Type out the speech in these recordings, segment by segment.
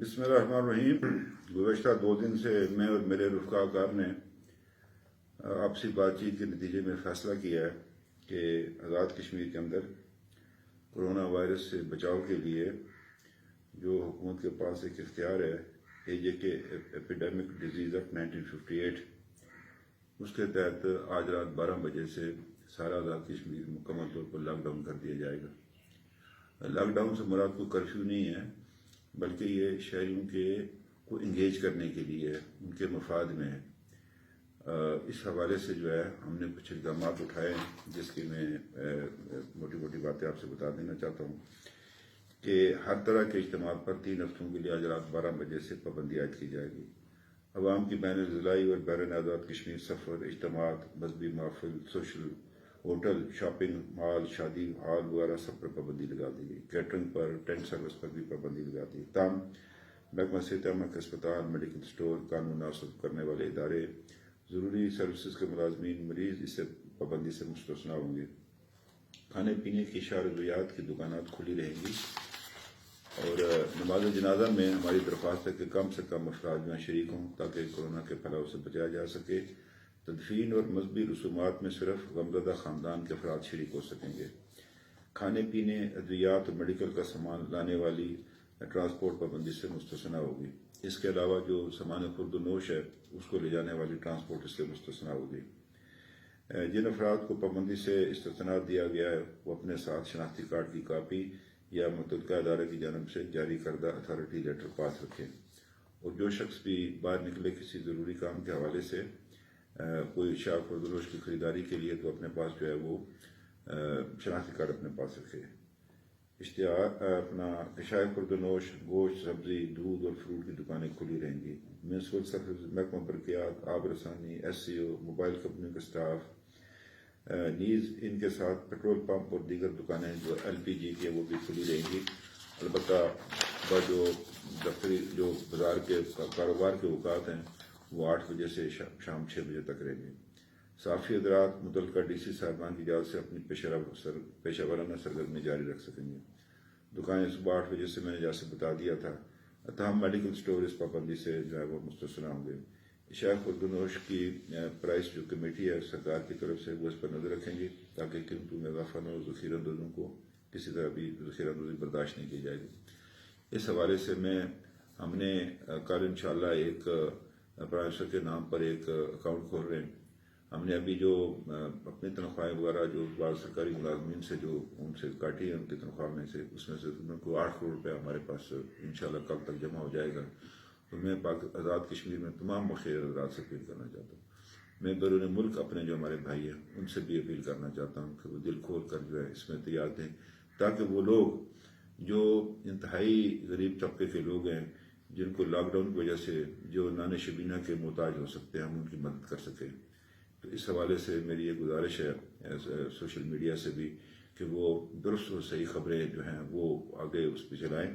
بسم اللہ الرحمن الرحیم۔ گزشتہ 2 دن سے میں اور میرے رفقا کار نے آپسی بات چیت کے نتیجے میں فیصلہ کیا ہے کہ آزاد کشمیر کے اندر کرونا وائرس سے بچاؤ کے لیے جو حکومت کے پاس ایک اختیار ہے AJK ایپیڈیمک ڈیزیز ایکٹ 1958، اس کے تحت آج رات 12 بجے سے سارا آزاد کشمیر مکمل طور پر لاک ڈاؤن کر دیا جائے گا۔ لاک ڈاؤن سے مراد کوئی کرفیو نہیں ہے، بلکہ یہ شہریوں کو انگیج کرنے کے لیے ان کے مفاد میں ہے۔ اس حوالے سے جو ہے ہم نے کچھ اقدامات اٹھائے ہیں، جس کی میں موٹی موٹی باتیں آپ سے بتا دینا چاہتا ہوں کہ ہر طرح کے اجتماعات پر 3 ہفتوں کے لیے آج رات 12 بجے سے پابندی عائد کی جائے گی۔ عوام کی بین الضلعی اور بیرون آزاد کشمیر سفر، اجتماعات، مذہبی محفل، سوشل، ہوٹل، شاپنگ مال، شادی ہال وغیرہ سب پر پابندی لگا دی گئی۔ کیٹرنگ پر، ٹینٹ سروس پر بھی پابندی لگا دی۔ تاہم محکمہ صحت عامہ کے اسپتال، میڈیکل سٹور، قانون نافذ کرنے والے ادارے، ضروری سروسز کے ملازمین، مریض اس سے پابندی سے مستثنیٰ ہوں گے۔ کھانے پینے کی اشیاء اور ادویات کی دکانات کھلی رہیں گی، اور نماز جنازہ میں ہماری درخواست ہے کہ کم سے کم افراد میں شریک ہوں تاکہ کورونا کے پھیلاؤ سے بچایا جا سکے۔ تدفین اور مذہبی رسومات میں صرف غمزدہ خاندان کے افراد شریک ہو سکیں گے۔ کھانے پینے، ادویات اور میڈیکل کا سامان لانے والی ٹرانسپورٹ پابندی سے مستثنیٰ ہوگی۔ اس کے علاوہ جو سامان خورد و نوش ہے اس کو لے جانے والی ٹرانسپورٹ اس سے مستثنیٰ ہوگی۔ جن افراد کو پابندی سے استثناء دیا گیا ہے وہ اپنے ساتھ شناختی کارڈ کی کاپی یا متعلقہ ادارے کی جانب سے جاری کردہ اتھارٹی لیٹر پاس رکھیں، اور جو شخص بھی باہر نکلے کسی ضروری کام کے حوالے سے کوئی اشیاء خورد و نوش کی خریداری کے لیے تو اپنے پاس جو ہے وہ شناختی کارڈ اپنے پاس رکھے۔ اشیاء خورد و نوش، گوشت، سبزی، دودھ اور فروٹ کی دکانیں کھلی رہیں گی۔ میونسپل سروس، محکمہ برقیات، آب رسانی، SCO، موبائل کمپنیوں کے اسٹاف، نیز ان کے ساتھ پیٹرول پمپ اور دیگر دکانیں جو LPG کی وہ بھی کھلی رہیں گی۔ البتہ جو دفتری جو بازار کے کاروبار کے اوقات ہیں وہ 8 بجے سے شام 6 بجے تک رہیں گے۔ صحافی حضرات متعلقہ DC صاحبان کی اجازت سے اپنی پیشہ ورانہ سرگرمی جاری رکھ سکیں گے۔ دکانیں صبح 8 بجے سے میں نے جیسے بتا دیا تھا، تاہم میڈیکل سٹور اس پابندی سے جو ہے وہ مستثنیٰ ہوں گے۔ اشیاء خورد و نوش کی پرائس جو کمیٹی ہے سرکار کی طرف سے وہ اس پر نظر رکھیں گی تاکہ قیمتوں میں اضافہ نہ ہو، ذخیرہ اندوزوں کو کسی طرح بھی ذخیرہ اندوزی برداشت نہیں کی جائے گی۔ اس حوالے سے ہم نے کل انشاءاللہ ایک پرائم منسٹر کے نام پر ایک اکاؤنٹ کھول رہے ہیں۔ ہم نے ابھی جو اپنی تنخواہیں وغیرہ جو بعض سرکاری ملازمین سے جو ان سے کاٹی ہے ان کی تنخواہ میں سے، اس میں سے ان کو 8 کروڑ روپے ہمارے پاس انشاءاللہ کل تک جمع ہو جائے گا۔ تو میں آزاد کشمیر میں تمام مخیر حضرات سے اپیل کرنا چاہتا ہوں، میں بیرون ملک اپنے جو ہمارے بھائی ہیں ان سے بھی اپیل کرنا چاہتا ہوں کہ وہ دل کھول کر جو ہے اس میں تیار دیں، تاکہ وہ لوگ جو انتہائی غریب طبقے کے لوگ ہیں جن کو لاک ڈاؤن کی وجہ سے جو نان شبینہ کے محتاج ہو سکتے ہیں ہم ان کی مدد کر سکیں۔ تو اس حوالے سے میری یہ گزارش ہے سوشل میڈیا سے بھی کہ وہ درست اور صحیح خبریں جو ہیں وہ آگے اس پہ چلائیں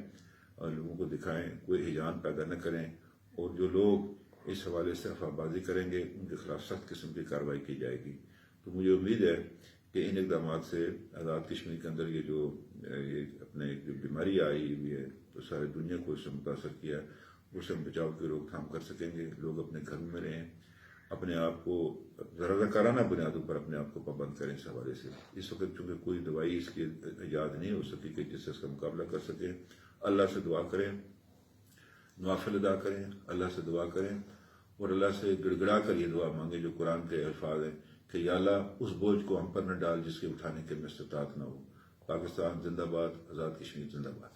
اور لوگوں کو دکھائیں، کوئی ہیجان پیدا نہ کریں، اور جو لوگ اس حوالے سے افواہ بازی کریں گے ان کے خلاف سخت قسم کی کارروائی کی جائے گی۔ تو مجھے امید ہے کہ ان اقدامات سے آزاد کشمیر کے اندر یہ اپنے جو بیماری آئی ہوئی ہے تو ساری دنیا کو اس سے متاثر کیا، اس سے بچاؤ کی روک تھام کر سکیں گے۔ لوگ اپنے گھروں میں رہیں، اپنے آپ کو رضاکارانہ بنیادوں پر اپنے آپ کو پابند کریں۔ اس حوالے سے اس وقت چونکہ کوئی دوائی اس کی ایجاد نہیں ہو سکی کہ جس سے اس کا مقابلہ کر سکیں، اللہ سے دعا کریں، نوافل ادا کریں، اللہ سے دعا کریں، اور اللہ سے گڑ گڑا کر یہ دعا مانگیں جو قرآن کے الفاظ ہیں کہ یا اللہ اس بوجھ کو ہم پر نہ ڈال جس کے اٹھانے کے میں استطاعت نہ ہو۔ پاکستان زندہ باد، آزاد کشمیر زندہ باد۔